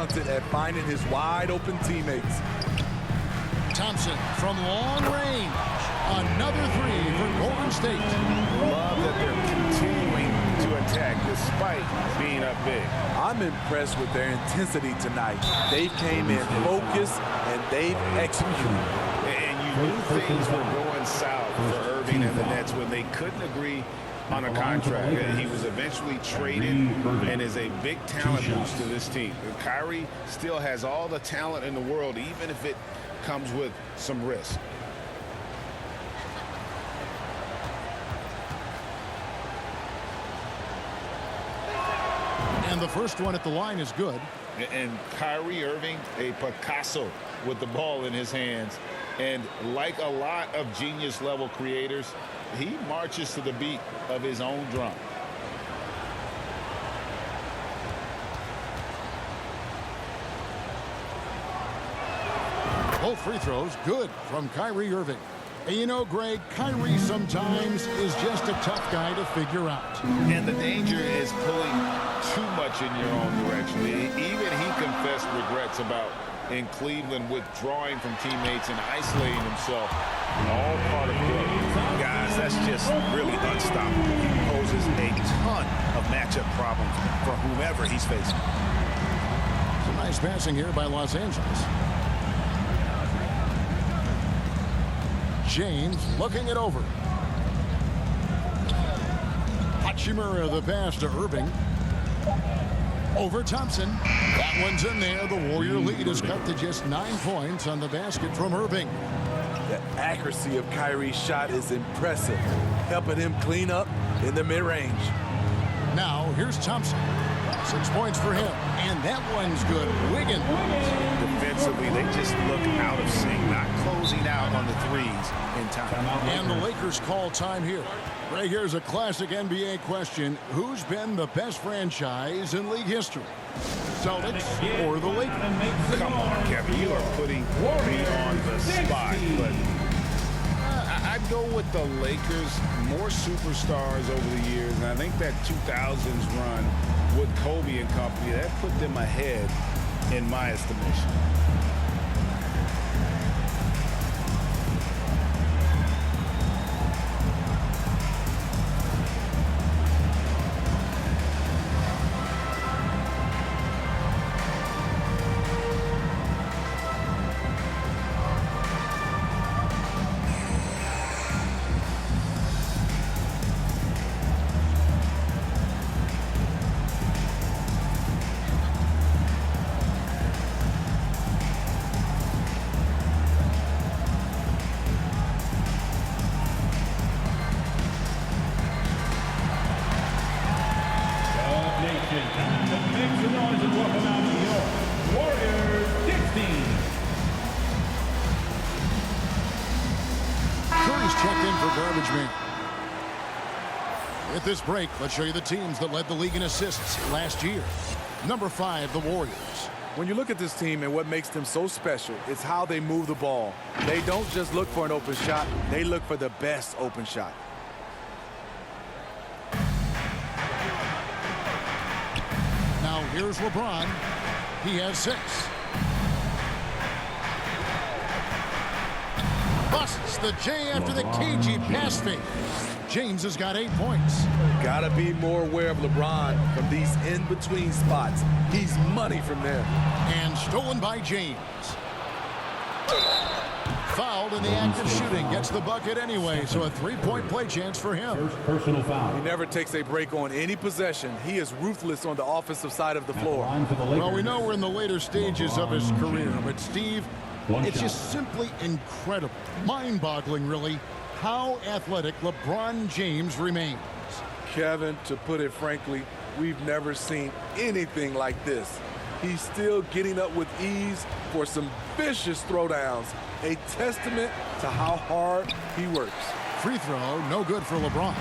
talented at finding his wide-open teammates. Thompson from long range. Another three for Golden State. Love that they're continuing to attack despite being up big. I'm impressed with their intensity tonight. They came in focused and they've executed. And you knew things were going south for Irving and the Nets when they couldn't agree on a contract. He was eventually traded and is a big talent boost to this team. Kyrie still has all the talent in the world, even if it comes with some risk. And the first one at the line is good. And Kyrie Irving, a Picasso with the ball in his hands. And like a lot of genius-level creators, he marches to the beat of his own drum. Both free throws good from Kyrie Irving. And you know, Greg, Kyrie sometimes is just a tough guy to figure out. And the danger is pulling too much in your own direction. Even he confessed regrets about in Cleveland withdrawing from teammates and isolating himself. All part of growth. Guys, that's just really unstoppable. He poses a ton of matchup problems for whomever he's facing. Some nice passing here by Los Angeles. James looking it over. Hachimura the pass to Irving. Over Thompson. That one's in there. The Warrior lead is cut to just 9 points on the basket from Irving. The accuracy of Kyrie's shot is impressive, helping him clean up in the mid-range. Now here's Thompson. 6 points for him. And that one's good. Wiggins. Defensively, they just look out of sync, not closing out on the threes in time. And the Lakers call time here. Right, here's a classic NBA question. Who's been the best franchise in league history? Celtics or the Lakers? Come on, Kevin. You are putting me on the spot. But I'd go with the Lakers. More superstars over the years. And I think that 2000s run with Kobe and company, that put them ahead in my estimation. With this break, let's show you the teams that led the league in assists last year. Number 5, the Warriors. When you look at this team and what makes them so special, it's how they move the ball. They don't just look for an open shot, they look for the best open shot. Now here's LeBron. He has 6. Busts the J after the cagey pass fake. James has got 8 points. Gotta be more aware of LeBron from these in-between spots. He's money from there. And stolen by James. Fouled in the act of shooting. Gets the bucket anyway, so a 3-point play chance for him. First personal foul. He never takes a break on any possession. He is ruthless on the offensive side of the floor. Well, we know we're in the later stages of his career, but Steve, it's just simply incredible, mind-boggling really, how athletic LeBron James remains. Kevin, to put it frankly, we've never seen anything like this. He's still getting up with ease for some vicious throwdowns, a testament to how hard he works. Free throw, no good for LeBron.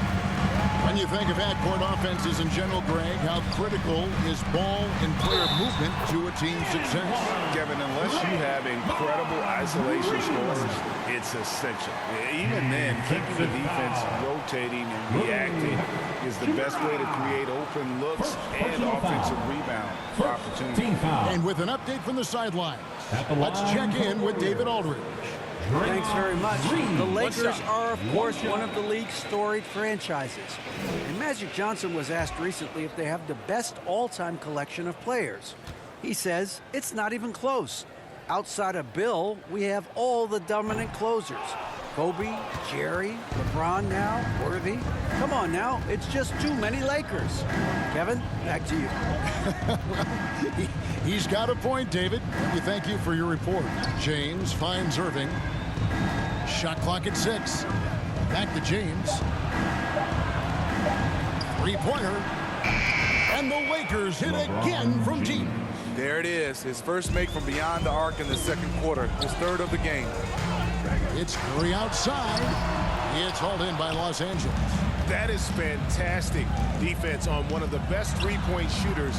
When you think of half-court offenses in general, Greg, how critical is ball and player movement to a team's success? Kevin, unless you have incredible isolation scores, it's essential. Even then, keeping the defense rotating and reacting is the best way to create open looks and offensive rebound opportunities. And with an update from the sidelines, let's check in with David Aldridge. Thanks very much. The Lakers are, of course, one of the league's storied franchises. And Magic Johnson was asked recently if they have the best all-time collection of players. He says it's not even close. Outside of Bill, we have all the dominant closers. Kobe, Jerry, LeBron now, Worthy. Come on now, it's just too many Lakers. Kevin, back to you. He's got a point, David. We thank you for your report. James finds Irving. Shot clock at 6. Back to James. Three-pointer. And the Lakers hit again from deep. There it is. His first make from beyond the arc in the second quarter. His third of the game. It's Curry outside. It's hauled in by Los Angeles. That is fantastic defense on one of the best three-point shooters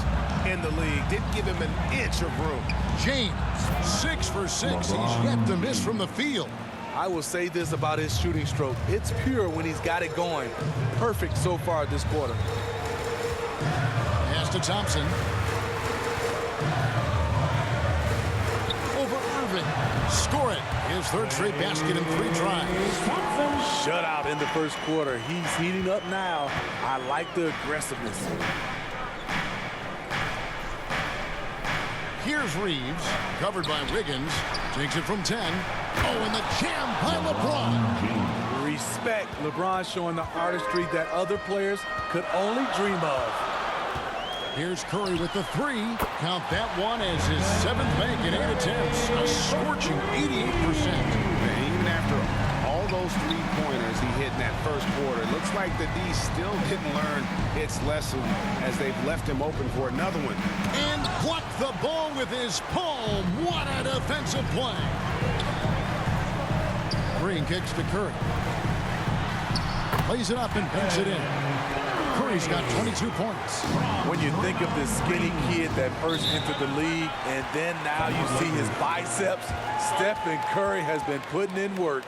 in the league. Didn't give him an inch of room. James, 6 for 6. He's yet to miss from the field. I will say this about his shooting stroke. It's pure when he's got it going. Perfect so far this quarter. Pass to Thompson. Over Irving. Score it. His third straight basket in 3 tries. Shutout in the first quarter. He's heating up now. I like the aggressiveness. Here's Reeves, covered by Wiggins. Takes it from 10. Oh, and the jam by LeBron. Respect. LeBron showing the artistry that other players could only dream of. Here's Curry with the 3. Count that one as his 7th make in 8 attempts. A scorching 88%. And even after all those three-pointers he hit in that first quarter, it looks like the D still didn't learn its lesson as they've left him open for another one. And blocked the ball with his palm. What a defensive play. Green kicks to Curry. Lays it up and banks it in. Curry's got 22 points. When you think of this skinny kid that first entered the league, and then now you see his biceps, Stephen Curry has been putting in work.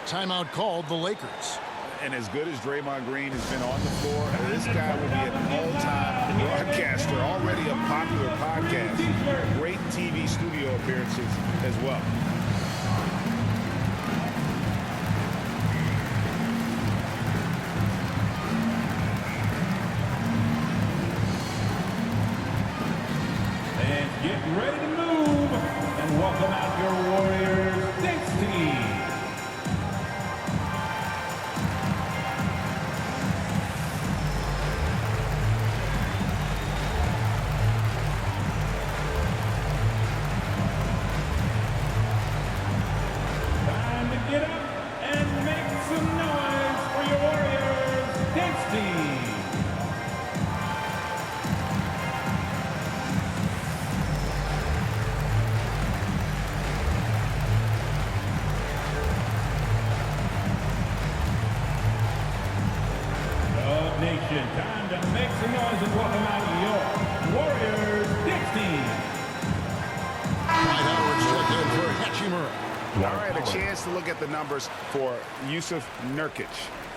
Timeout called the Lakers. And as good as Draymond Green has been on the floor, this guy will be an all-time broadcaster, already a popular podcast. Great TV studio appearances as well. And get ready to move and welcome out your Warriors Knicks team. Time to get up and make some noise for your Warriors Knicks team. Nation, time to make some noise and welcome out your Warriors Knicks team. Dwight Howard's checked in for Hachimura. All right, a chance to look at the numbers for Jusuf Nurkic.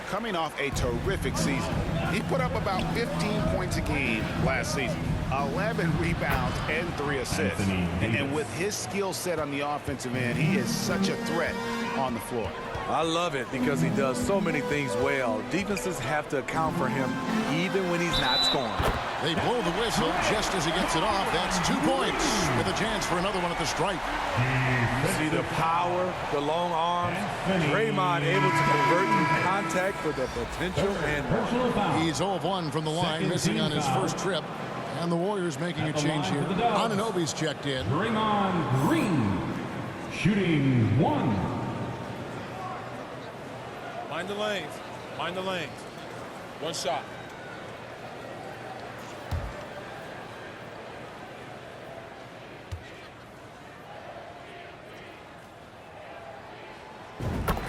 Coming off a terrific season. He put up about 15 points a game last season, 11 rebounds and 3 assists. And with his skill set on the offensive end, he is such a threat on the floor. I love it because he does so many things well. Defenses have to account for him even when he's not scoring. They blow the whistle just as he gets it off. That's 2 points with a chance for another one at the stripe. See the power, the long arms. Draymond able to convert through contact for the potential and He's 0 of 1 from the line, missing on his first trip. And the Warriors making a change here. Anunoby's checked in. Draymond Green, shooting 1. Mind the lanes. Mind the lanes. One shot.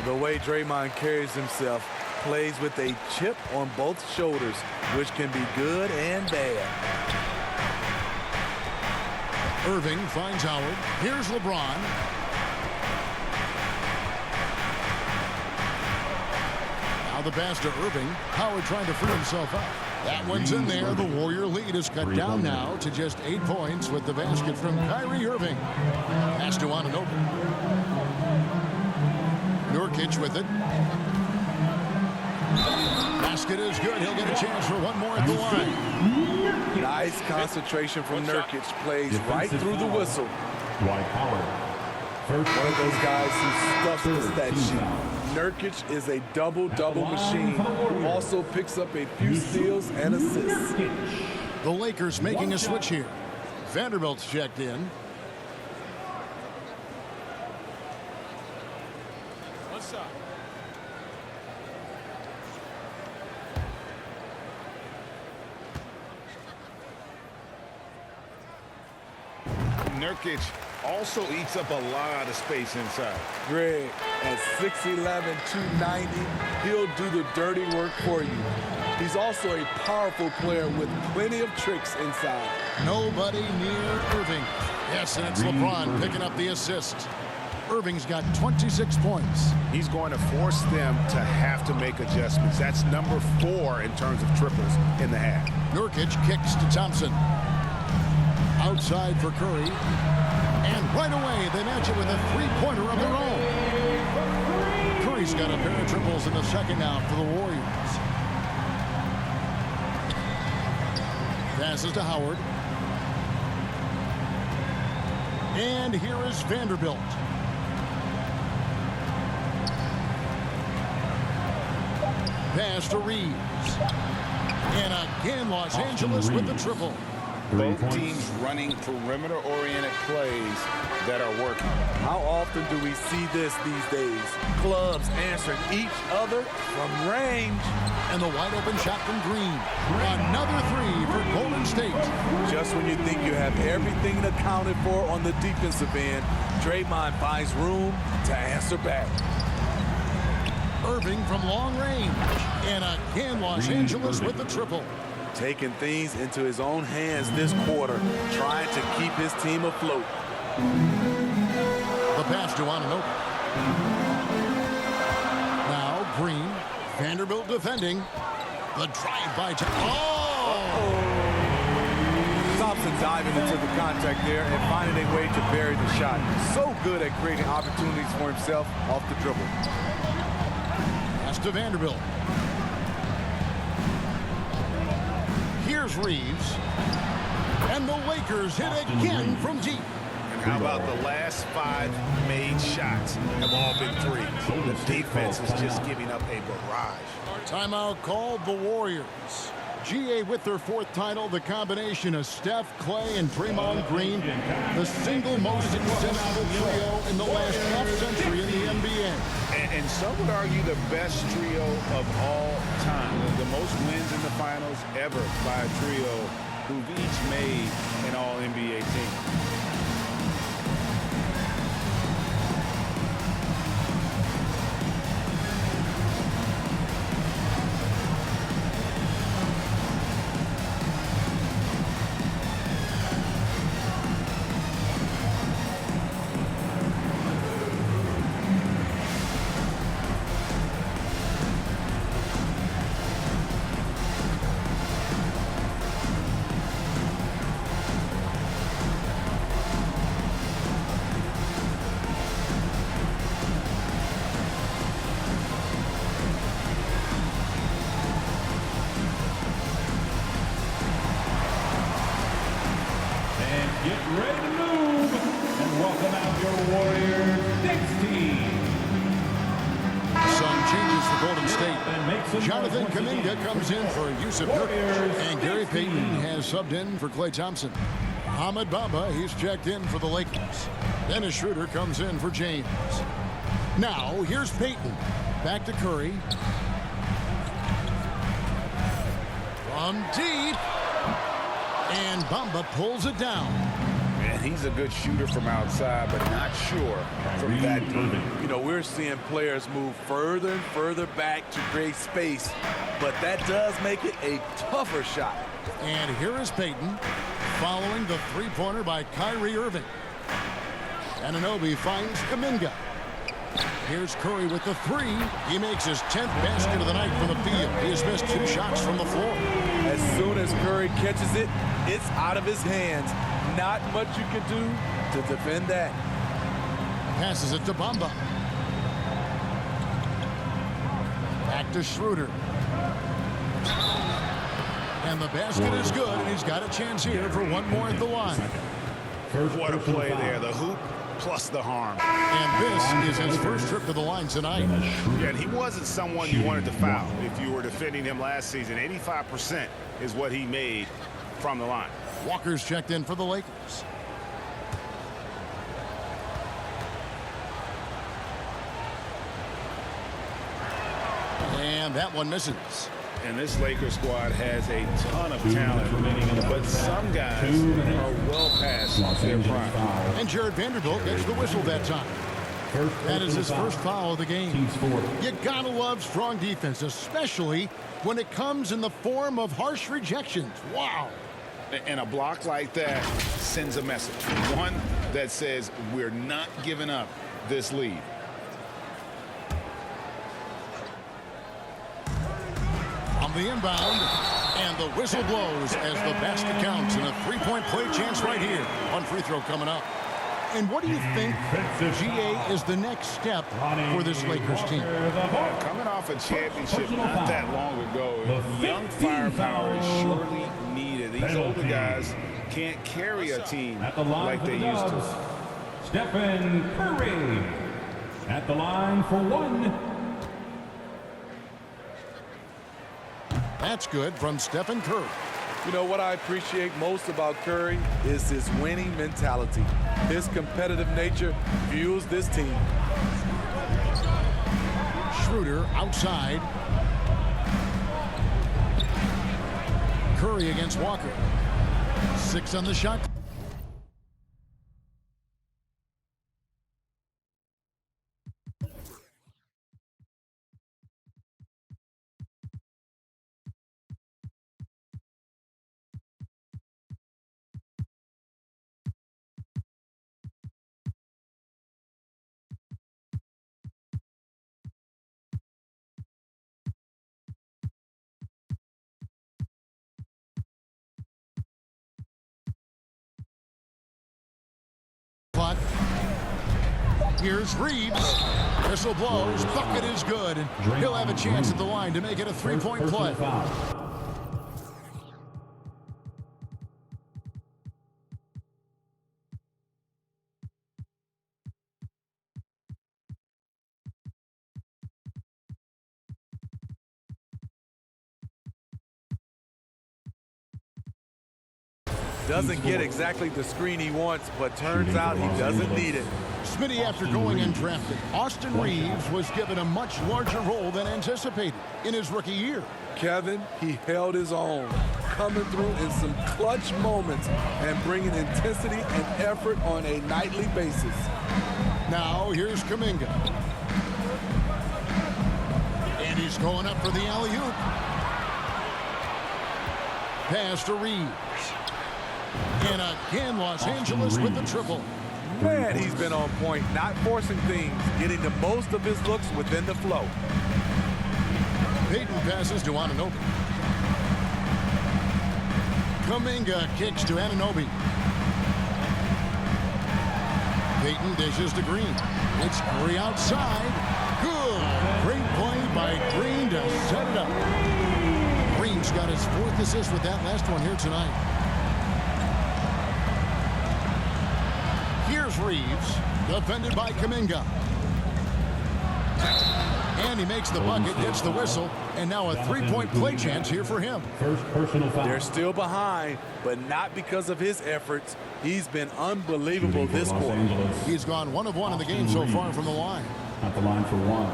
the way Draymond carries himself, plays with a chip on both shoulders, which can be good and bad. Irving finds Howard. Here's LeBron. Now the pass to Irving. Howard trying to free himself up. That one's in there. The Warrior lead is cut down now to just 8 points with the basket from Kyrie Irving. Pass to Anunoby. Nurkic with it. Basket is good. He'll get a chance for one more at the line. Nice concentration from Nurkic. Plays right through the whistle. Dwight Howard. One of those guys who stuffs the stat sheet. Nurkic is a double-double machine who also picks up a few steals and assists. The Lakers making a switch here. Vanderbilt's checked in. What's up? Nurkic also eats up a lot of space inside. Greg, at 6'11", 290, he'll do the dirty work for you. He's also a powerful player with plenty of tricks inside. Nobody near Irving. Yes, and it's LeBron picking up the assist. Irving's got 26 points. He's going to force them to have to make adjustments. That's number 4 in terms of triples in the half. Nurkic kicks to Thompson. Outside for Curry. And right away, they match it with a three-pointer of their own. Curry's got a pair of triples in the second half for the Warriors. Passes to Howard. And here is Vanderbilt. Pass to Reeves. And again, Los Angeles with the triple. Both teams running perimeter-oriented plays that are working. How often do we see this these days? Clubs answering each other from range. And the wide-open shot from Green. Another three for Golden State. Just when you think you have everything accounted for on the defensive end, Draymond finds room to answer back. Irving from long range. And again, Los Angeles with the triple. Taking things into his own hands this quarter, trying to keep his team afloat. The pass to Anunoby. Now Green. Vanderbilt defending. The drive by Thompson diving into the contact there and finding a way to bury the shot. So good at creating opportunities for himself off the dribble. Pass to Vanderbilt. Here's Reeves. And the Lakers hit again from deep. And how about the last 5 made shots have all been threes? The defense is just giving up a barrage. Timeout called the Warriors. GA with their 4th title, the combination of Steph, Clay, and Draymond Green, the single most successful trio in the last half-century in the NBA. And some would argue the best trio of all time. The most wins in the finals ever by a trio who've each made an All-NBA team. Get ready to move and welcome out your Warriors next team. Some changes for Golden State. Jonathan Kuminga comes in for Yusuf Nurkic, and Gary Payton has subbed in for Klay Thompson. Ahmed Bamba, he's checked in for the Lakers. Dennis Schroeder comes in for James. Now, here's Payton. Back to Curry. From deep. And Bamba pulls it down. he's a good shooter from outside, but not sure from that deep. You know, we're seeing players move further and further back to create space, but that does make it a tougher shot. And here is Payton following the three-pointer by Kyrie Irving. Anunoby finds Kuminga. Here's Curry with the three. He makes his 10th basket of the night from the field. He has missed 2 shots from the floor. As soon as Curry catches it, it's out of his hands. Not much you can do to defend that. Passes it to Bamba. Back to Schroeder. And the basket is good, and he's got a chance here for one more at the line. What a play there. The hoop plus the harm. And this is his first trip to the line tonight. Yeah, and he wasn't someone you wanted to foul if you were defending him last season. 85% is what he made from the line. Walker's checked in for the Lakers. And that one misses. And this Lakers squad has a ton of talent, but some guys are well past their prime. And Jared Vanderbilt gets the whistle that time. That is his first foul of the game. You gotta love strong defense, especially when it comes in the form of harsh rejections. Wow. And a block like that sends a message. One that says we're not giving up this lead. On the inbound, and the whistle blows as the basket counts, and a three-point play chance right here. One free throw coming up. And what do you think, GA, is the next step for this Lakers team? Coming off a championship not that long ago, young firepower is surely needed. These older guys can't carry a team like they used to. Stephen Curry at the line for one. That's good from Stephen Curry. You know, what I appreciate most about Curry is his winning mentality. His competitive nature fuels this team. Schroeder outside. Curry against Walker. 6 on the shot. Here's Reeves. Whistle blows. Bucket is good. And he'll have a chance at the line to make it a three-point play. Doesn't get exactly the screen he wants, but turns out he doesn't need it. Smitty, after going undrafted, Austin Reeves was given a much larger role than anticipated in his rookie year. Kevin, he held his own, coming through in some clutch moments and bringing intensity and effort on a nightly basis. Now here's Kuminga. And he's going up for the alley-oop. Pass to Reeves. And again, Los Angeles with the triple. Man, he's been on point, not forcing things, getting the most of his looks within the flow. Payton passes to Anunoby. Kuminga kicks to Anunoby. Payton dishes to Green. It's Curry outside. Good. Great play by Green to set it up. Green's got his 4th assist with that last one here tonight. Here's Reeves, defended by Kuminga. And he makes the bucket, gets the whistle, and now a three-point play chance here for him. First personal foul. They're still behind, but not because of his efforts. He's been unbelievable this quarter. He's gone 1 of 1 in the game so far from the line. At the line for one.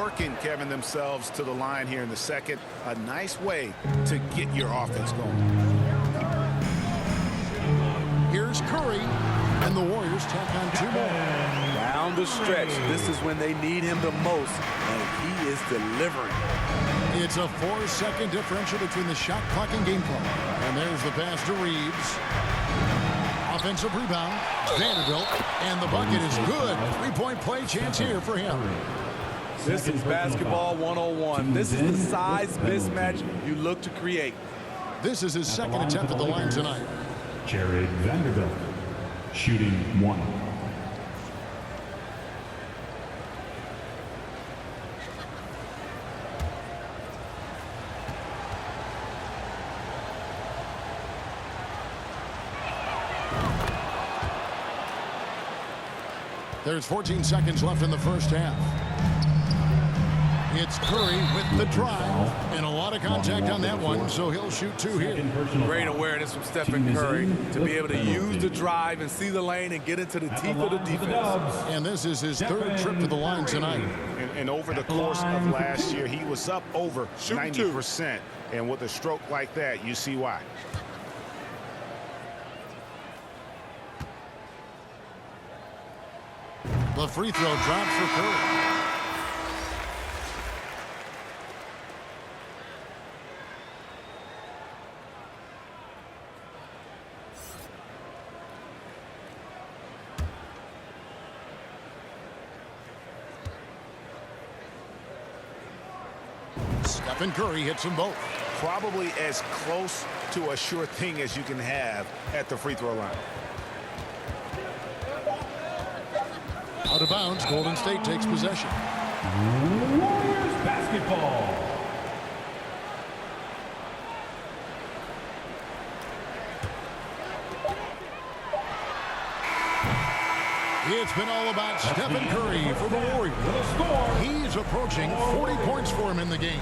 working, Kevin, themselves to the line here in the second. A nice way to get your offense going. Here's Curry, and the Warriors tack on 2 more. Down the stretch, this is when they need him the most, and he is delivering. It's a 4-second differential between the shot clock and game clock. And there's the pass to Reeves. Offensive rebound, Vanderbilt, and the bucket is good. 3-point play chance here for him. This is basketball 101. This is the size mismatch you look to create. This is his second attempt at the line tonight. Jared Vanderbilt, shooting 1. There's 14 seconds left in the first half. It's Curry with the drive, and a lot of contact on that one, so he'll shoot 2 here. Great awareness from Stephen Curry to be able to use the drive and see the lane and get into the teeth of the defense. And this is his 3rd trip to the line tonight. And over the course of last year, he was up over 90%. And with a stroke like that, you see why. The free throw drops for Curry. Stephen Curry hits them both. Probably as close to a sure thing as you can have at the free throw line. Out of bounds, Golden State takes possession. Warriors basketball. It's been all about Stephen Curry for the Warriors. He's approaching 40 points for him in the game.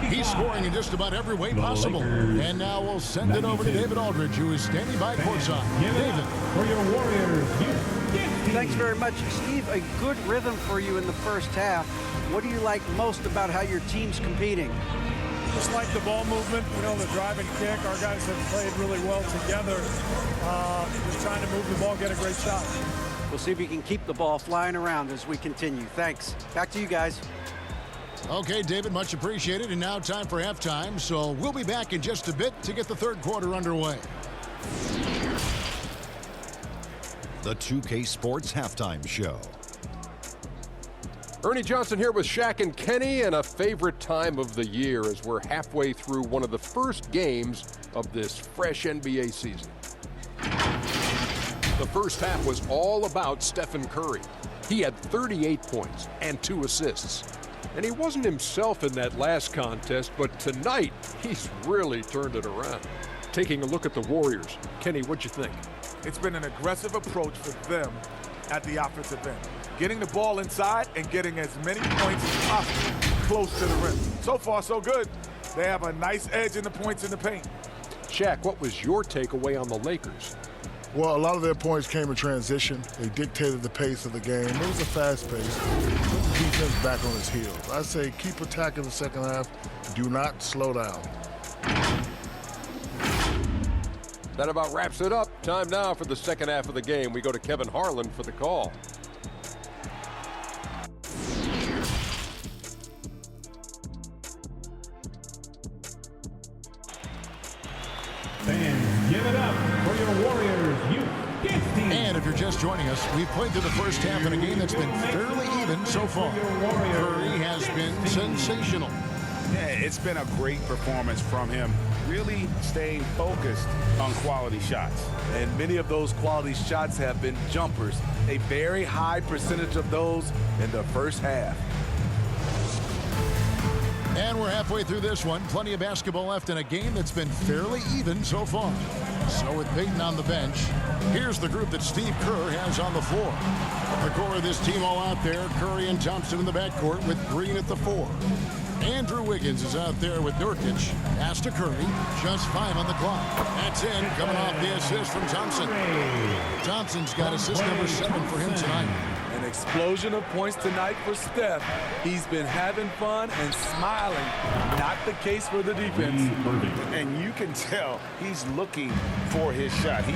He's scoring in just about every way possible. And now we'll send it over to David Aldridge, who is standing by courtside. David. For your Warriors. Thanks very much, Steve. A good rhythm for you in the first half. What do you like most about how your team's competing? Just like the ball movement, you know, the drive and kick. Our guys have played really well together. Just trying to move the ball, get a great shot. We'll see if we can keep the ball flying around as we continue. Thanks. Back to you guys. Okay, David, much appreciated. And now time for halftime. So we'll be back in just a bit to get the 3rd quarter underway. The 2K Sports Halftime Show. Ernie Johnson here with Shaq and Kenny, and a favorite time of the year as we're halfway through one of the first games of this fresh NBA season. The first half was all about Stephen Curry. He had 38 points and 2 assists. And he wasn't himself in that last contest, but tonight he's really turned it around. Taking a look at the Warriors, Kenny, what'd you think? It's been an aggressive approach for them at the offensive end. Getting the ball inside and getting as many points as possible close to the rim. So far, so good. They have a nice edge in the points in the paint. Shaq, what was your takeaway on the Lakers? Well, a lot of their points came in transition. They dictated the pace of the game. It was a fast pace. Put the defense back on its heels. I say keep attacking the second half. Do not slow down. That about wraps it up. Time now for the second half of the game. We go to Kevin Harlan for the call. Fans, give it up for your Warriors youth dance team. And if you're just joining us, we've played through the first half in a game that's been fairly even so far. Curry has been sensational. Yeah, it's been a great performance from him. Really staying focused on quality shots. And many of those quality shots have been jumpers. A very high percentage of those in the first half. And we're halfway through this one. Plenty of basketball left in a game that's been fairly even so far. So with Payton on the bench, here's the group that Steve Kerr has on the floor. The core of this team all out there, Curry and Thompson in the backcourt with Green at the 4. Andrew Wiggins is out there with Nurkic. Pass to Curry. Just 5 on the clock. That's in, coming off the assist from Thompson. Thompson's got assist number 7 for him tonight. And An explosion of points tonight for Steph. He's been having fun and smiling. Not the case for the defense. And you can tell he's looking for his shot. He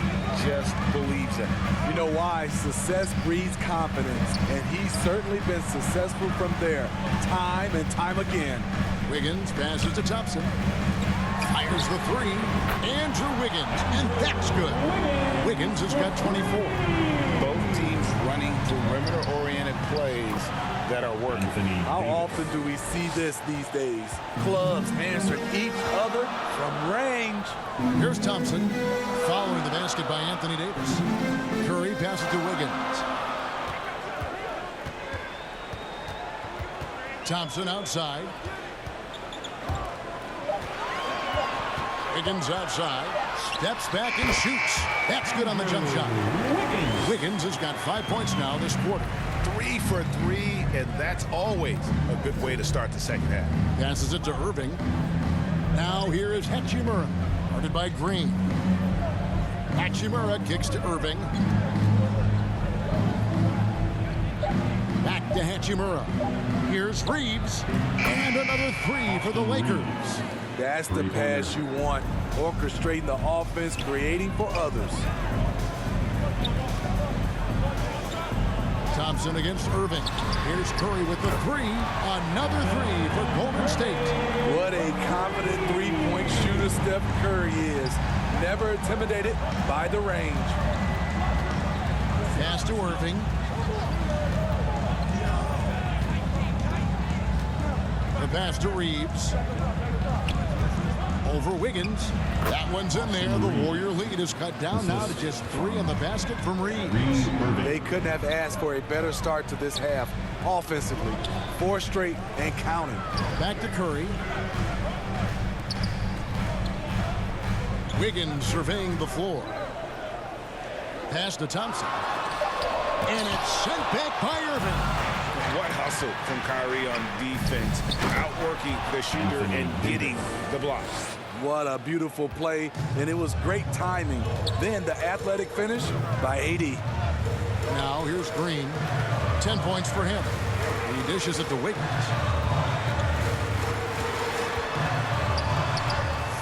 just believes it. You know why? Success breeds confidence, and he's certainly been successful from there, time and time again. Wiggins passes to Thompson. Fires the three. Andrew Wiggins, and that's good. Wiggins has got 24. Both teams running perimeter-oriented plays that are working. How often do we see this these days? Clubs answering each other from range. Here's Thompson, following the basket by Anthony Davis. Curry passes to Wiggins. Thompson outside. Wiggins outside, steps back and shoots. That's good on the jump shot. Wiggins has got 5 points now this quarter. 3 for 3, and that's always a good way to start the second half. Passes it to Irving. Now here is Hachimura, guarded by Green. Hachimura kicks to Irving. Back to Hachimura. Here's Reeves, and another 3 for the Lakers. That's the pass you want. Orchestrating the offense, creating for others. Thompson against Irving. Here's Curry with the 3. Another 3 for Golden State. What a confident three-point shooter Steph Curry is. Never intimidated by the range. Pass to Irving. The pass to Reeves. Over Wiggins. That one's in there. The Warrior lead is cut down now to just 3 on the basket from Reeves. They couldn't have asked for a better start to this half offensively. 4 straight and counting. Back to Curry. Wiggins surveying the floor. Pass to Thompson. And it's sent back by Irving. What hustle from Kyrie on defense, outworking the shooter and getting the blocks. What a beautiful play, and it was great timing. Then the athletic finish by AD. Now here's Green. 10 points for him. He dishes it to Wiggins.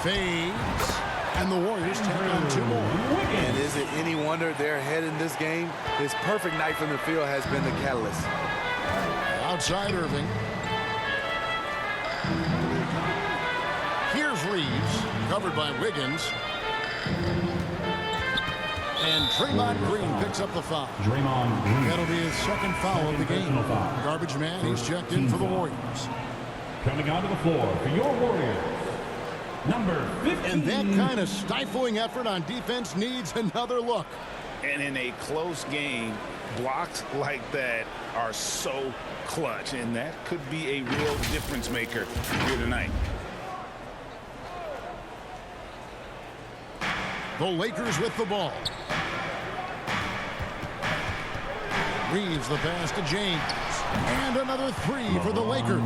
Fades. And the Warriors take on 2 more. And is it any wonder they're ahead in this game? His perfect night from the field has been the catalyst. Outside Irving. Here's Reeves, covered by Wiggins. And Draymond Green picks up the foul. Draymond Green. That'll be his second foul of the game. Garbage man, he's checked in for the Warriors. Coming onto the floor for your Warriors, number 15. And that kind of stifling effort on defense needs another look. And in a close game, blocks like that are so clutch, and that could be a real difference maker here tonight. The Lakers with the ball. Reeves the pass to James. And another 3 for the Lakers.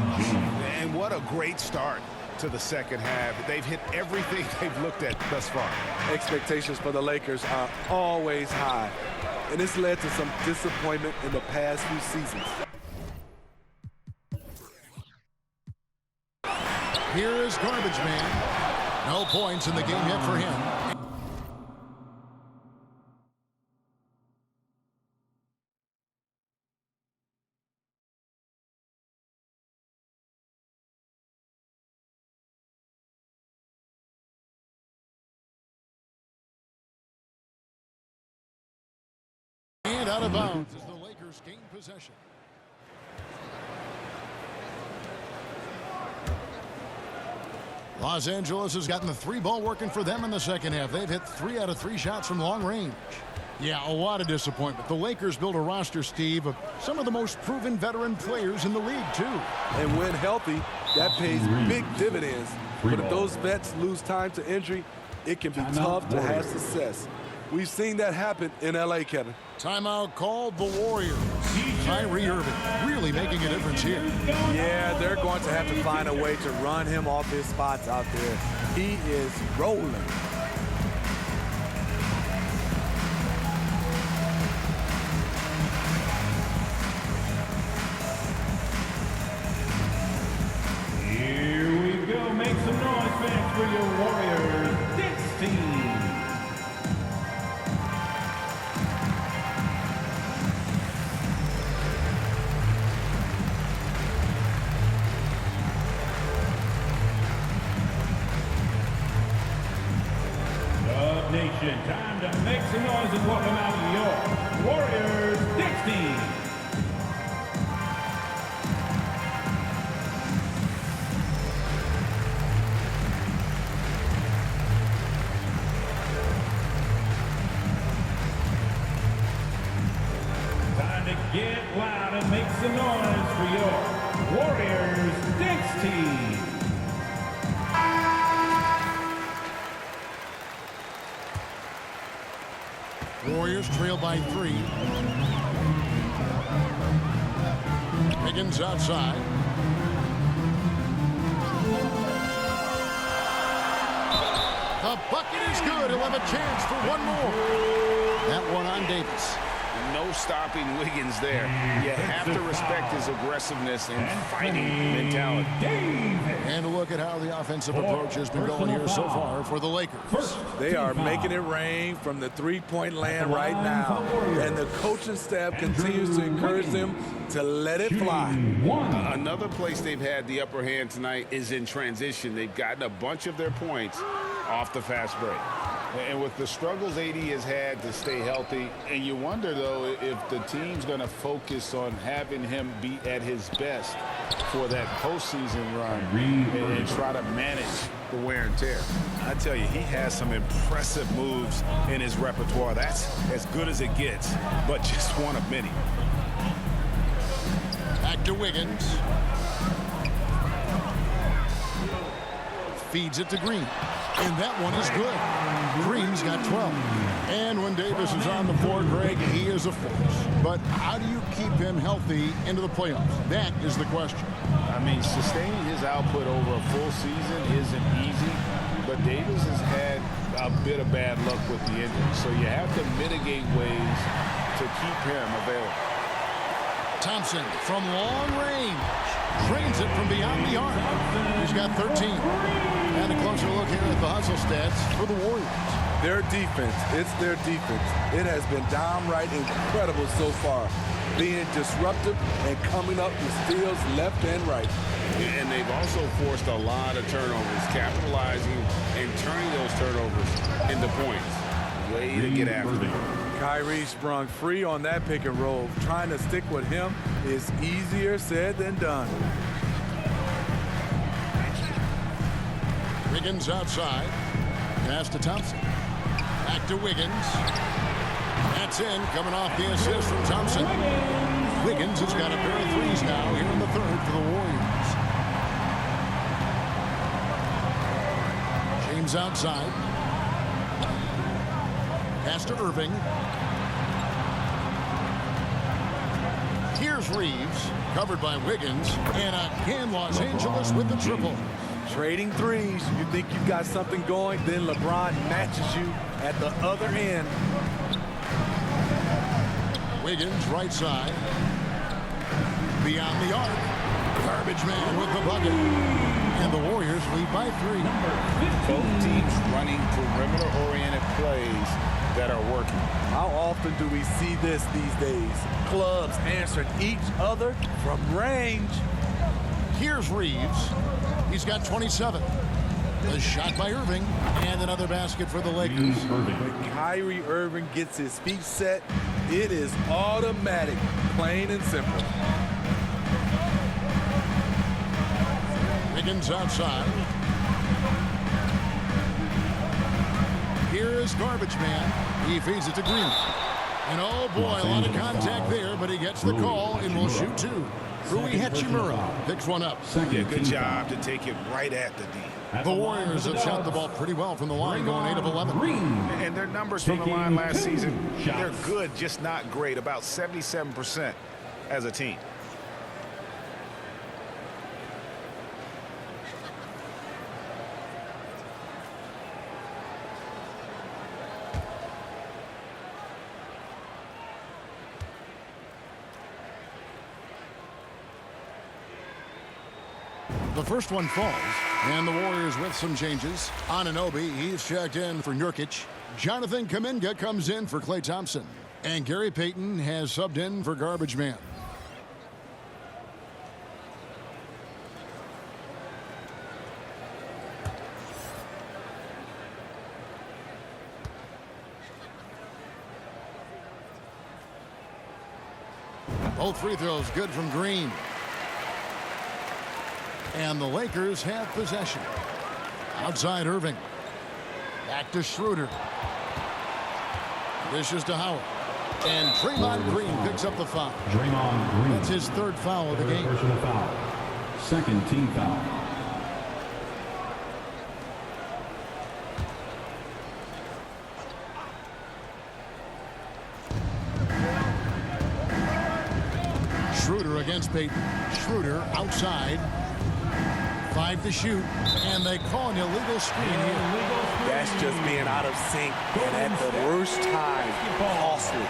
And what a great start to the second half. They've hit everything they've looked at thus far. Expectations for the Lakers are always high, and it's led to some disappointment in the past few seasons. Here is Garbage Man. No points in the game yet for him. And out of bounds as the Lakers gain possession. Los Angeles has gotten the 3-ball working for them in the second half. They've hit 3 out of 3 shots from long range. Yeah, a lot of disappointment. The Lakers built a roster, Steve, of some of the most proven veteran players in the league, too. And when healthy, that pays big dividends. But if those vets lose time to injury, it can be tough to have success. We've seen that happen in L.A., Kevin. Timeout called the Warriors. Kyrie Irving really making a difference here. Yeah, they're going to have to find a way to run him off his spots out there. He is rolling. Dub Nation, time to make some noise and welcome out your Warriors 16. Get loud and make some noise for your Warriors 16. Warriors trail by 3. Wiggins outside. The bucket is good. He'll have a chance for one more. That one on Davis. No stopping Wiggins there. You have to respect his aggressiveness and fighting mentality. And a look at how the offensive approach has been going here so far for the Lakers. They are making it rain from the three-point land right now. And the coaching staff continues to encourage them to let it fly. Another place they've had the upper hand tonight is in transition. They've gotten a bunch of their points off the fast break. And with the struggles AD has had to stay healthy, and you wonder, though, if the team's going to focus on having him be at his best for that postseason run and try to manage the wear and tear. I tell you, he has some impressive moves in his repertoire. That's as good as it gets, but just one of many. Back to Wiggins. Feeds it to Green. And that one is good. Green's got 12. And when Davis is on the floor, Greg, he is a force. But how do you keep him healthy into the playoffs? That is the question. I mean, sustaining his output over a full season isn't easy, but Davis has had a bit of bad luck with the injury. So you have to mitigate ways to keep him available. Thompson from long range. Drains it from beyond the arc. He's got 13. And a closer look here at the hustle stats for the Warriors. Their defense, it's their defense. It has been downright incredible so far. Being disruptive and coming up with steals left and right. And they've also forced a lot of turnovers, capitalizing and turning those turnovers into points. Way to get after them. Kyrie sprung free on that pick and roll. Trying to stick with him is easier said than done. Wiggins outside. Pass to Thompson. Back to Wiggins. That's in, coming off the assist from Thompson. Wiggins has got a pair of threes now here in the third for the Warriors. James outside. Pass to Irving. Here's Reeves, covered by Wiggins, and again Los Angeles with the triple. Trading threes. You think you've got something going, then LeBron matches you at the other end. Wiggins right side. Beyond the arc. Garbage man with the bucket. And the Warriors lead by 3. Both teams running perimeter-oriented plays that are working. How often do we see this these days? Clubs answering each other from range. Here's Reeves. He's got 27. A shot by Irving. And another basket for the Lakers. When Kyrie Irving gets his feet set, it is automatic, plain and simple. Wiggins outside. Here is Garbage Man. He feeds it to Green. And oh boy, a lot of contact there, but he gets the call and will shoot 2. Rui Hachimura picks one up. Yeah, good job to take it right at the D. The Warriors have shot the ball pretty well from the line, going 8 of 11. And their numbers from the line last season, they're good, just not great. About 77% as a team. The The first one falls, and the Warriors with some changes. Anunoby, he's checked in for Nurkic. Jonathan Kuminga comes in for Klay Thompson. And Gary Payton has subbed in for Garbage Man. Both free throws good from Green. And the Lakers have possession. Outside Irving. Back to Schroeder. Dishes to Howard. And Draymond Green picks up the foul. Draymond Green. That's his third foul of the game. Personal foul. Second team foul. Schroeder against Payton. Schroeder outside. 5 to shoot. And they call an illegal screen here. That's just being out of sync and at the worst time. Costly.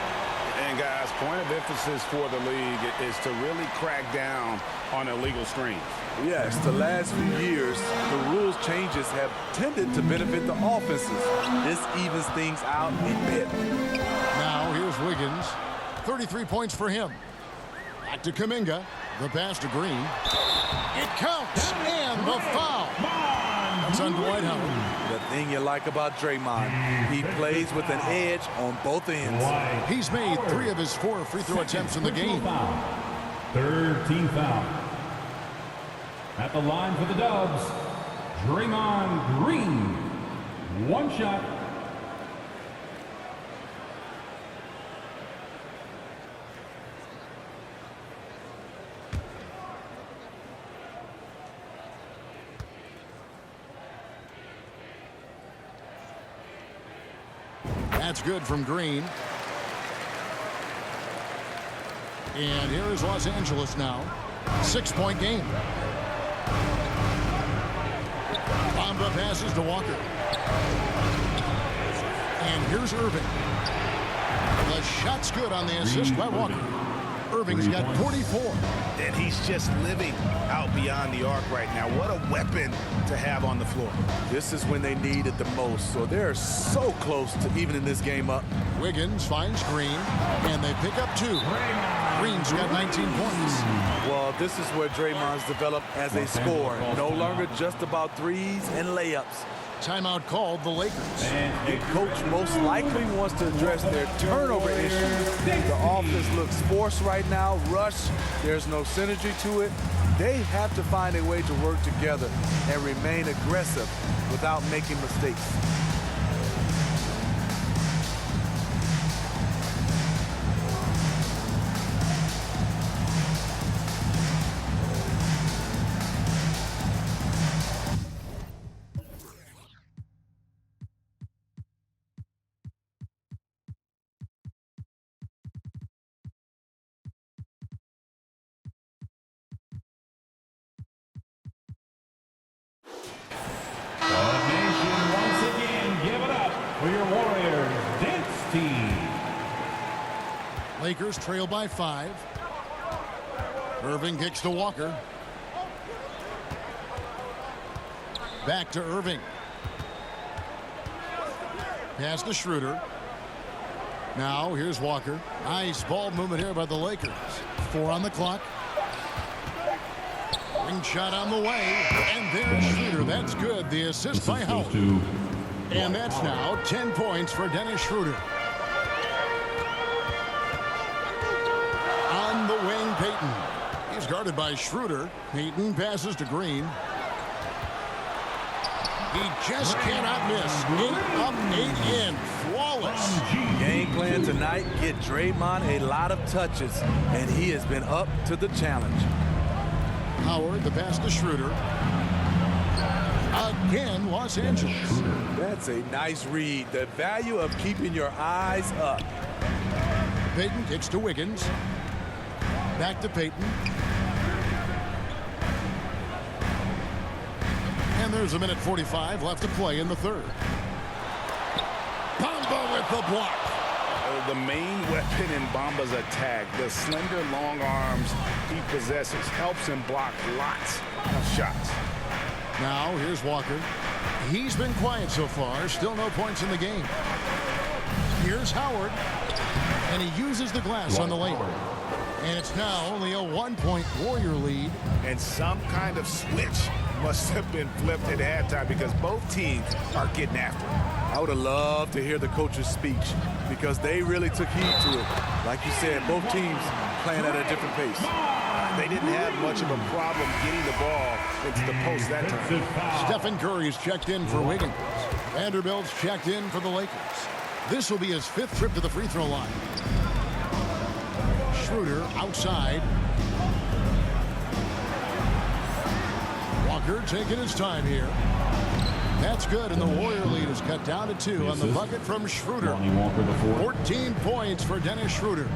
And guys, point of emphasis for the league is to really crack down on illegal screens. Yes, the last few years, the rules changes have tended to benefit the offenses. This evens things out a bit. Now here's Wiggins. 33 points for him. Back to Kuminga. The pass to Green. It counts. And the foul. That's on Dwight Howard. The thing you like about Draymond, he plays with an edge on both ends. He's made 3 of his 4 free throw attempts in the game. Third team foul. At the line for the Dubs, Draymond Green. One shot. That's good from Green. And here is Los Angeles now. 6-point game. Bamba passes to Walker. And here's Irving. The shot's good on the assist by Walker. Irving's got 44. And he's just living out beyond the arc right now. What a weapon to have on the floor. This is when they need it the most, so they're so close to evening this game up. Wiggins finds Green, and they pick up 2. Green's got 19 points. Well, this is where Draymond's developed as a scorer. No longer just about threes and layups. Timeout called the Lakers. And coach most likely wants to address their turnover issues. The offense looks forced right now, rushed. There's no synergy to it. They have to find a way to work together and remain aggressive without making mistakes. Lakers trail by 5. Irving kicks to Walker. Back to Irving. Pass to Schroeder. Now here's Walker. Nice ball movement here by the Lakers. 4 on the clock. Ring shot on the way. And there's Schroeder. That's good. The assist by Howard. And that's now 10 points for Dennis Schroeder. On the wing, Payton. He's guarded by Schroeder. Payton passes to Green. He just cannot miss. 8 up, 8 in. Flawless. Game plan tonight, get Draymond a lot of touches, and he has been up to the challenge. Howard, the pass to Schroeder. Again, Los Angeles. That's a nice read. The value of keeping your eyes up. Payton kicks to Wiggins. Back to Payton. And there's 1:45 left to play in the third. Bamba with the block. the main weapon in Bamba's attack, the slender, long arms he possesses, helps him block lots of shots. Now, here's Walker. He's been quiet so far. Still no points in the game. Here's Howard. And he uses the glass on the layup. And it's now only a 1-point Warrior lead. And some kind of switch must have been flipped at halftime because both teams are getting after it. I would have loved to hear the coach's speech because they really took heed to it. Like you said, both teams playing at a different pace. They didn't have much of a problem getting the ball into the post that time. Stephen Curry's checked in for Wiggins. Vanderbilt's checked in for the Lakers. This will be his 5th trip to the free throw line. Schroeder outside. Walker taking his time here. That's good, and the Warrior lead is cut down to 2 on the bucket from Schroeder. 14 points for Dennis Schroeder.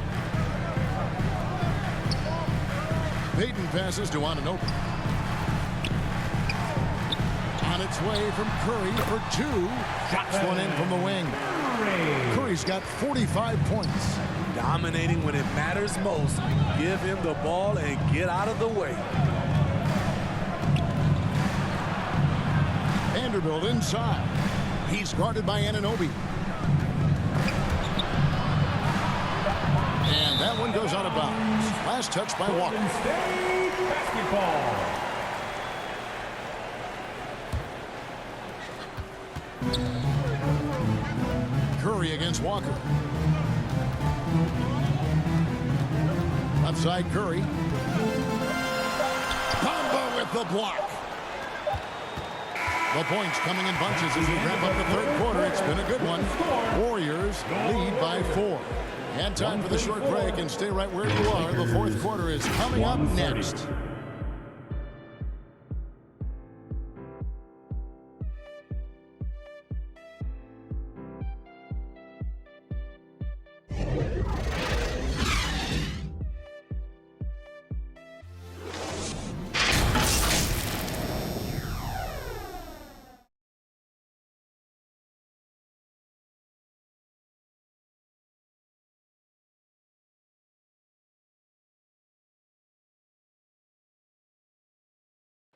Payton passes to Anunoby. On its way from Curry for 2. Drops one in from the wing. Curry's got 45 points. Dominating when it matters most. Give him the ball and get out of the way. Vanderbilt inside. He's guarded by Anunoby. And that one goes out of bounds. Last touch by Walker. State basketball. Curry against Walker. Outside Curry. Bamba with the block. The points coming in bunches as we wrap up the 3rd quarter. It's been a good one. Warriors lead by 4. And time for the short break, and stay right where you are. The 4th quarter is coming up next.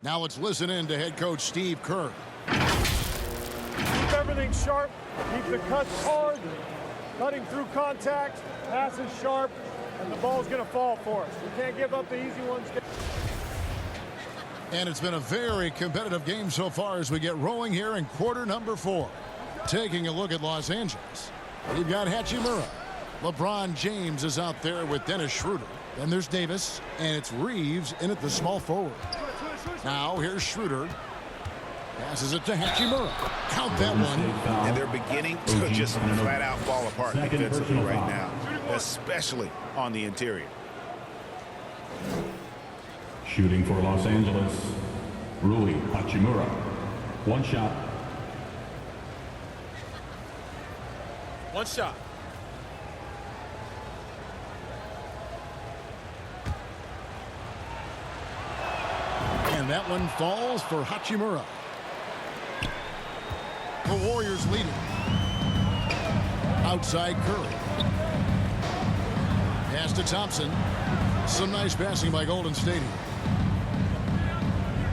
Now let's listen in to head coach Steve Kerr. Keep everything sharp. Keep the cuts hard. Cutting through contact. Passes sharp. And the ball's going to fall for us. We can't give up the easy ones. And it's been a very competitive game so far as we get rolling here in quarter number 4. Taking a look at Los Angeles. We've got Hachimura. LeBron James is out there with Dennis Schroeder. Then there's Davis. And it's Reeves in at the small forward. Now here's Schroeder. Passes it to Hachimura. Count that one. And they're beginning to just flat out fall apart defensively right now, especially on the interior. Shooting for Los Angeles, Rui Hachimura. One shot. One shot. And that one falls for Hachimura. The Warriors leading. Outside Curry. Pass to Thompson. Some nice passing by Golden State.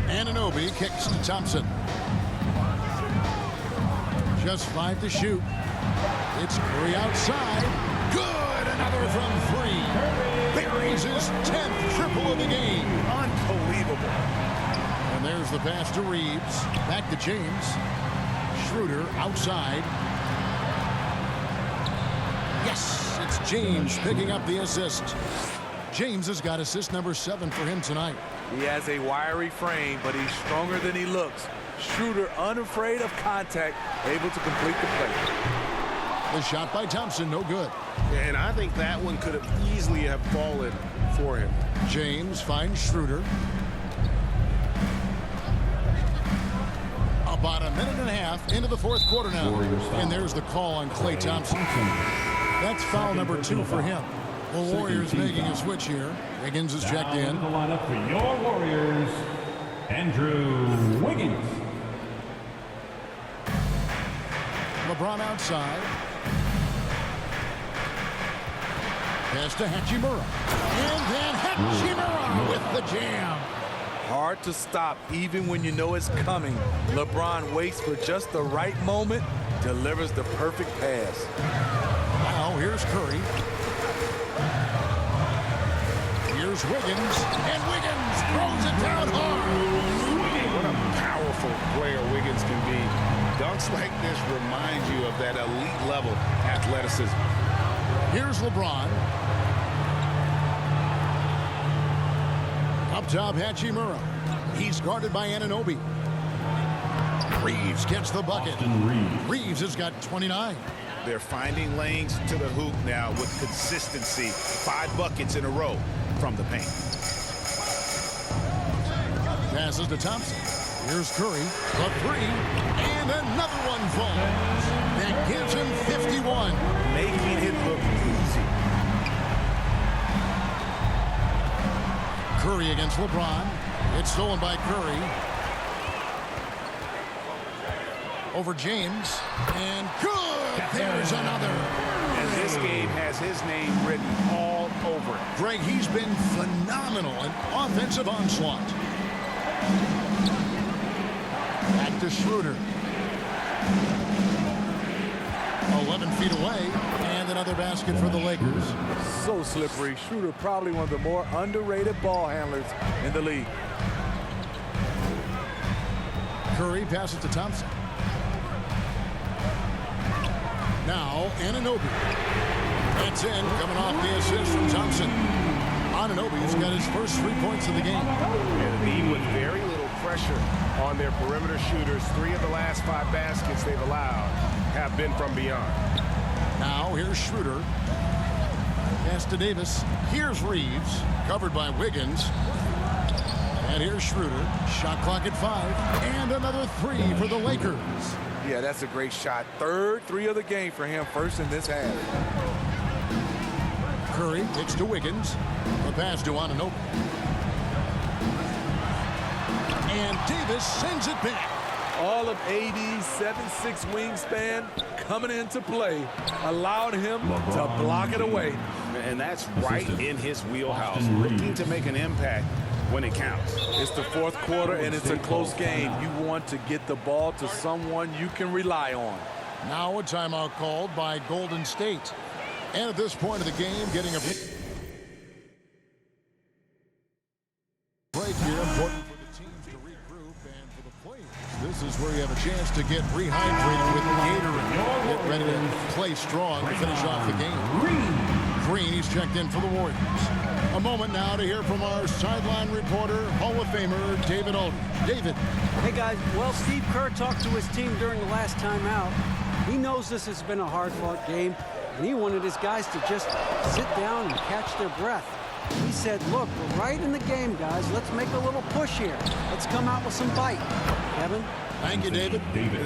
Anunoby kicks to Thompson. Just 5 to shoot. It's Curry outside. Good! Another from 3. Buries his 10th triple of the game. Unbelievable. And there's the pass to Reeves. Back to James. Schroeder outside. Yes, it's James picking up the assist. James has got assist number 7 for him tonight. He has a wiry frame, but he's stronger than he looks. Schroeder, unafraid of contact, able to complete the play. The shot by Thompson, no good. And I think that one could have easily have fallen for him. James finds Schroeder. About a minute and a half into the 4th quarter now. And there's the call on Klay Thompson. That's foul number 2 for him. The Warriors making a switch here. Wiggins is checked in. The lineup for your Warriors, Andrew Wiggins. LeBron outside. Pass to Hachimura. And then Hachimura with the jam. Hard to stop even when you know it's coming. LeBron waits for just the right moment, delivers the perfect pass. Now here's Curry. Here's Wiggins. And Wiggins throws it down hard. What a powerful player Wiggins can be. Dunks like this remind you of that elite level athleticism. Here's LeBron. Up top, Hachimura. He's guarded by Anunoby. Reeves gets the bucket. Reeves has got 29. They're finding lanes to the hoop now with consistency. 5 buckets in a row from the paint. Passes to Thompson. Here's Curry. A 3. And another one falls. That gives him 51. Making it look easy. Curry against LeBron. It's stolen by Curry. Over James. And good. There's another. And this game has his name written all over it. Greg, he's been phenomenal in offensive onslaught. Back to Schroeder. 11 feet away. And another basket for the Lakers. So slippery. Schroeder probably one of the more underrated ball handlers in the league. Curry passes to Thompson. Now Anunoby. That's in, coming off the assist from Thompson. Anunoby's got his first 3 points of the game. And he with very little pressure on their perimeter shooters. 3 of the last 5 baskets they've allowed have been from beyond. Now here's Schroeder. Pass to Davis. Here's Reeves, covered by Wiggins. And here's Schroeder. Shot clock at 5. And another 3 for the Lakers. Yeah, that's a great shot. Third 3 of the game for him, first in this half. Curry kicks to Wiggins. The pass to Anunoby. And Davis sends it back. All of AD's 7'6" wingspan coming into play allowed him to block it away. And that's right in his wheelhouse. Looking to make an impact when it counts. It's the 4th quarter and it's a close game. You want to get the ball to someone you can rely on. Now a timeout called by Golden State. And at this point of the game, getting a break here. Important for the teams to regroup and for the players. This is where you have a chance to get rehydrated with Gatorade. Get ready to play strong to finish off the game. Green, he's checked in for the Warriors. A moment now to hear from our sideline reporter, Hall of Famer David Aldridge. David. Hey, guys. Well, Steve Kerr talked to his team during the last timeout. He knows this has been a hard-fought game, and he wanted his guys to just sit down and catch their breath. He said, look, we're right in the game, guys. Let's make a little push here. Let's come out with some bite. Kevin? Thank you, David.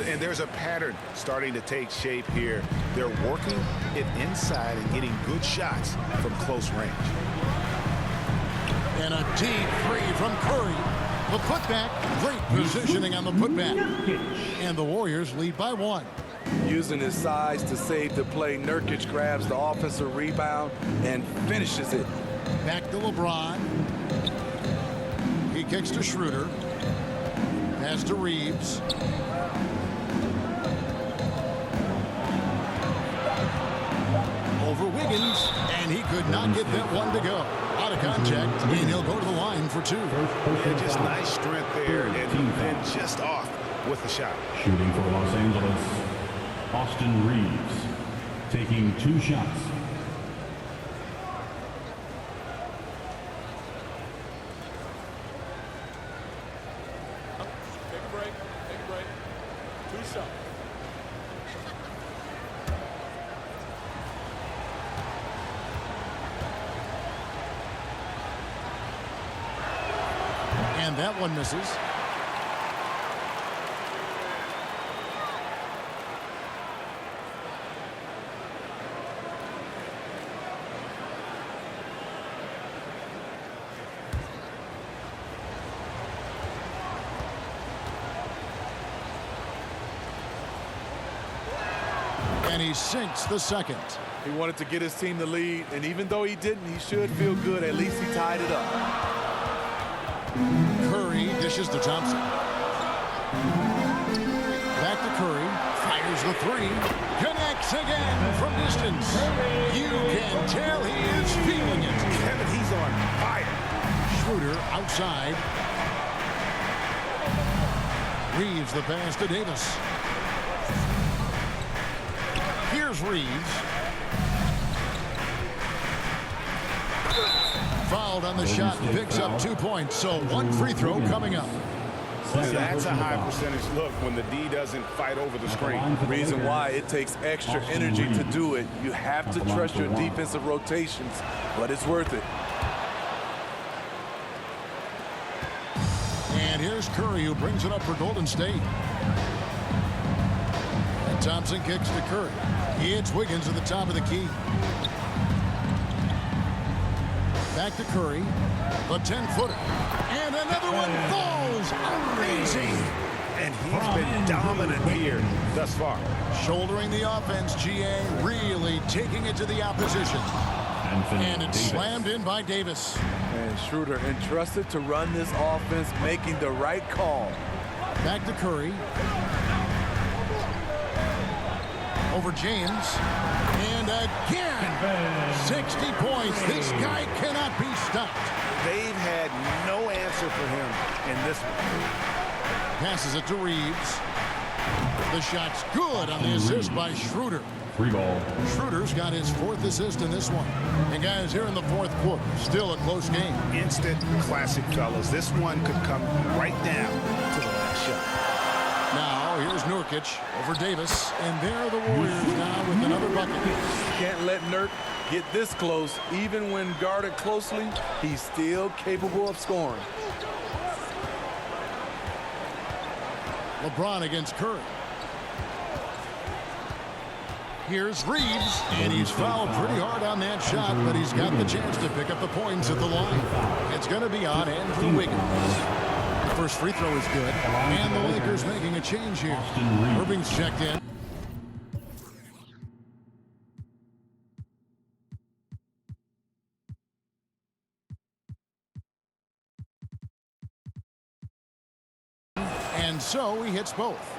And there's a pattern starting to take shape here. They're working it inside and getting good shots from close range. And a deep 3 from Curry. The putback, great positioning on the putback. And the Warriors lead by 1. Using his size to save the play, Nurkic grabs the offensive rebound and finishes it. Back to LeBron. He kicks to Schroeder. Pass to Reeves. Over Wiggins, and he could not get that one to go. Out of contact, and he'll go to the line for 2. Yeah, just nice strength there, and then just off with the shot. Shooting for Los Angeles, Austin Reeves, taking 2 shots. Take a break. 2 shots. And that one misses. And he sinks the second. He wanted to get his team the lead, and even though he didn't, he should feel good. At least he tied it up. Curry dishes to Thompson. Back to Curry. Fires the three. Connects again from distance. You can tell he is feeling it. Kevin, he's on fire. Schroeder outside. Reeves the pass to Davis. Here's Reeves. Fouled on the shot and picks up 2 points. So one free throw coming up. That's a high percentage look when the D doesn't fight over the screen. The reason why it takes extra energy to do it. You have to trust your defensive rotations, but it's worth it. And here's Curry, who brings it up for Golden State. And Thompson kicks to Curry. He hits Wiggins at the top of the key. Back to Curry. The 10-footer. And another one falls. Amazing. And he's been dominant here thus far. Shouldering the offense, GA really taking it to the opposition. And it's slammed in by Davis. And Schroeder entrusted to run this offense, making the right call. Back to Curry. Over James. And again, 60 points. This guy cannot be stopped. They've had no answer for him in this one. Passes it to Reeves. The shot's good on the assist by Schroeder. Free ball. Schroeder's got his 4th assist in this one. And guys, here in the 4th quarter, still a close game. Instant classic, fellas. This one could come right down to the last shot. Now, here's Nurkic over Davis. And there are the Warriors now with another bucket. Can't let Nurk get this close. Even when guarded closely, he's still capable of scoring. LeBron against Curry. Here's Reeves, and he's fouled pretty hard on that shot, but he's got the chance to pick up the points at the line. It's going to be on Andrew Wiggins. The first free throw is good, and the Lakers making a change here. Irving's checked in. And so he hits both.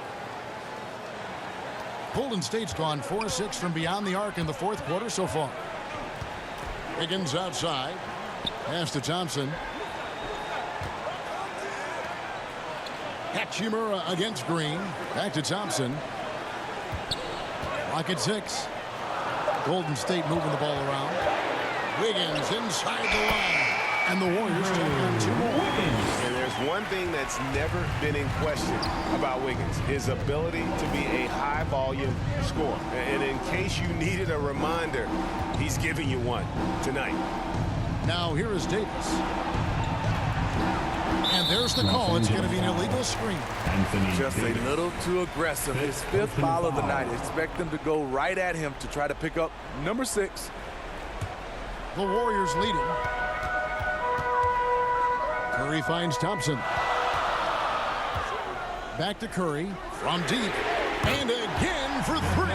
Golden State's gone 4-6 from beyond the arc in the 4th quarter so far. Wiggins outside. Pass to Thompson. Hachimura against Green. Back to Thompson. Clock at 6. Golden State moving the ball around. Wiggins inside the line. And the Warriors take on 2 more. And there's one thing that's never been in question about Wiggins, his ability to be a high-volume scorer. And in case you needed a reminder, he's giving you one tonight. Now here is Davis. And there's the call. It's going to be an illegal screen. Just a little too aggressive. His 5th foul of the night. Expect them to go right at him to try to pick up number 6. The Warriors leading. Curry finds Thompson. Back to Curry from deep. And again for 3.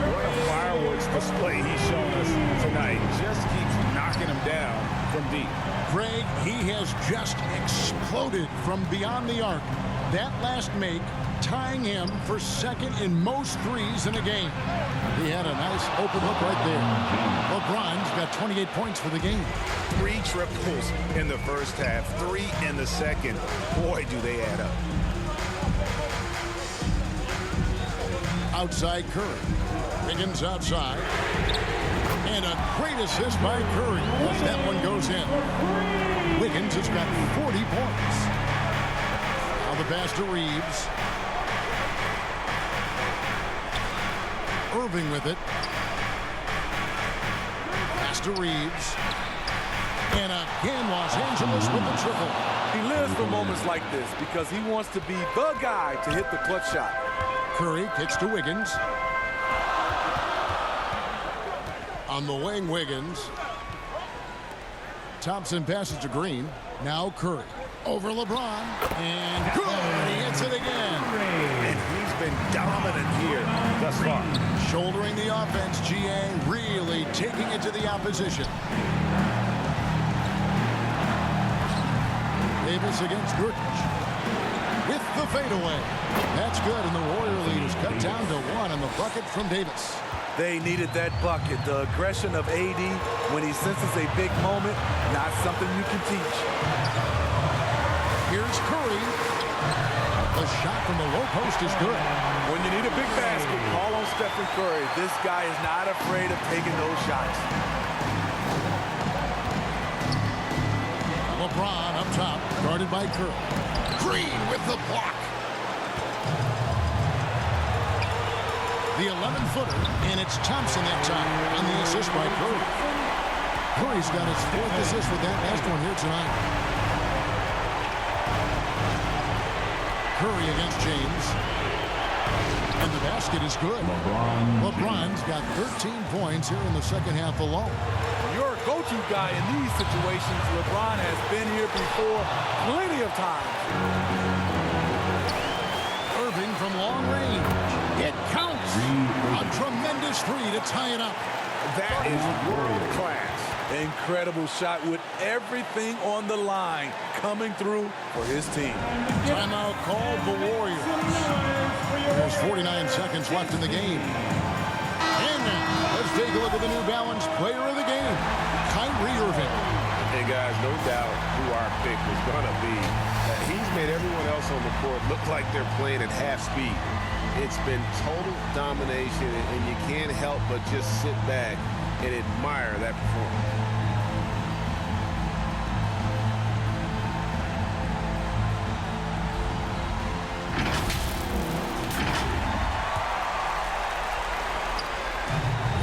What a fireworks display he's shown us tonight. Just keeps knocking him down from deep. Greg, he has just exploded from beyond the arc. That last make tying him for 2nd in most threes in a game. He had a nice open look right there. LeBron's got 28 points for the game. 3 triples in the first half, 3 in the second. Boy, do they add up. Outside Curry. Wiggins outside. And a great assist by Curry. That one goes in. Wiggins has got 40 points. Now the pass to Reeves. Irving with it. Pass to Reeves. And again, Los Angeles with the triple. He lives for moments like this because he wants to be the guy to hit the clutch shot. Curry kicks to Wiggins. On the wing, Wiggins. Thompson passes to Green. Now Curry. Over LeBron. And good. He hits it again. And he's been dominant here thus far. Shouldering the offense, GA really taking it to the opposition. Davis against Gurkic. With the fadeaway. That's good, and the Warrior lead is cut down to 1 on the bucket from Davis. They needed that bucket. The aggression of AD when he senses a big moment, not something you can teach. Here's Curry. The shot from the low post is good. When you need a big basket, call on Stephen Curry. This guy is not afraid of taking those shots. LeBron up top, guarded by Curry. Green with the block. The 11-footer, and it's Thompson that time on the assist by Curry. Curry's got his 4th assist with that last one here tonight. Curry against James. And the basket is good. LeBron's got 13 points here in the second half alone. Your go-to guy in these situations, LeBron has been here before plenty of times. Irving from long range. It counts. A tremendous 3 to tie it up. That is world class. Incredible shot with everything on the line coming through for his team. Timeout called the Warriors. There's 49 seconds left in the game. And now, let's take a look at the New Balance player of the game, Kyrie Irving. Hey, guys, no doubt who our pick was going to be. He's made everyone else on the court look like they're playing at half speed. It's been total domination, and you can't help but just sit back and admire that performance.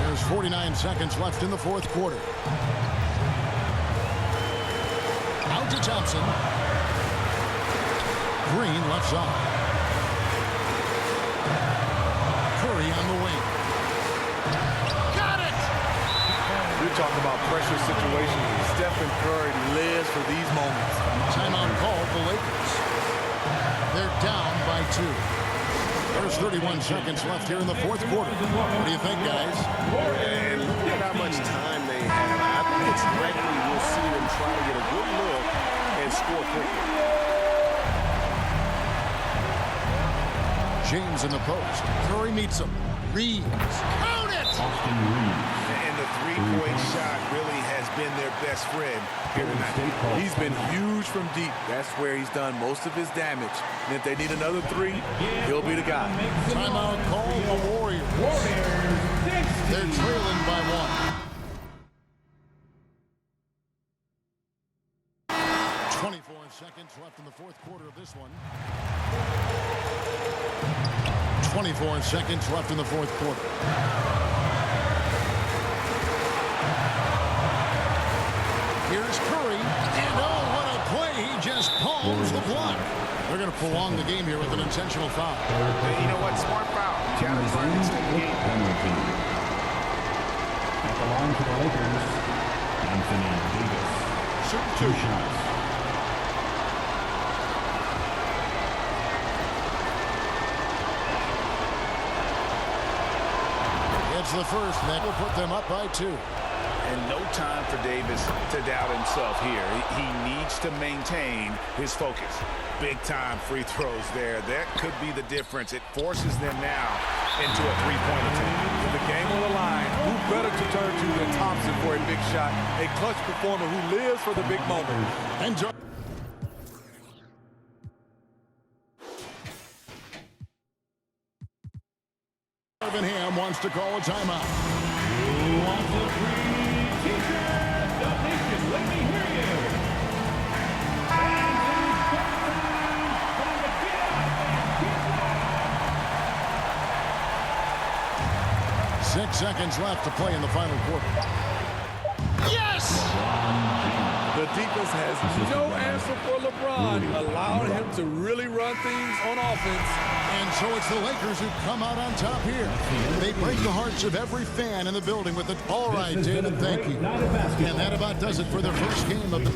There's 49 seconds left in the 4th quarter. Out to Thompson. Green left side. Curry on the wing. Got it! We're talking about pressure situations. Stephen Curry lives for these moments. Timeout called the Lakers. They're down by 2. There's 31 seconds left here in the 4th quarter. What do you think, guys? And look at how much time they have. I think it's likely we'll see them try to get a good look and score quickly. James in the post. Curry meets him. Reeves. Count it! Austin Reeves. And the three-point shot really has been their best friend here tonight. He's been huge from deep. That's where he's done most of his damage. And if they need another 3, he'll be the guy. Timeout called the Warriors. They're trailing by 1. 24 seconds left in the 4th quarter of this one. 24 seconds left in the 4th quarter. Here's Curry. And oh, what a play. He just palms the block. They're going to prolong the game here with an intentional foul. Hey, you know what? Smart foul. Challenge for the game. At the line for the Lakers, Anthony Davis. Shoot 2 shots. It's the first, and that will put them up by 2. And no time for Davis to doubt himself here. He needs to maintain his focus. Big-time free throws there. That could be the difference. It forces them now into a three-point attempt. With the game on the line, who better to turn to than Thompson for a big shot? A clutch performer who lives for the big moment. And Ham wants to call a timeout. Who wants a free t-shirt? The nation, let me hear you. And from the Get Up and 6 seconds left to play in the final quarter. Yes! The defense has no answer for LeBron, allowing him to really run things on offense. And so it's the Lakers who come out on top here. They break the hearts of every fan in the building with it. All right, David, thank you. And that about does it for their first game of the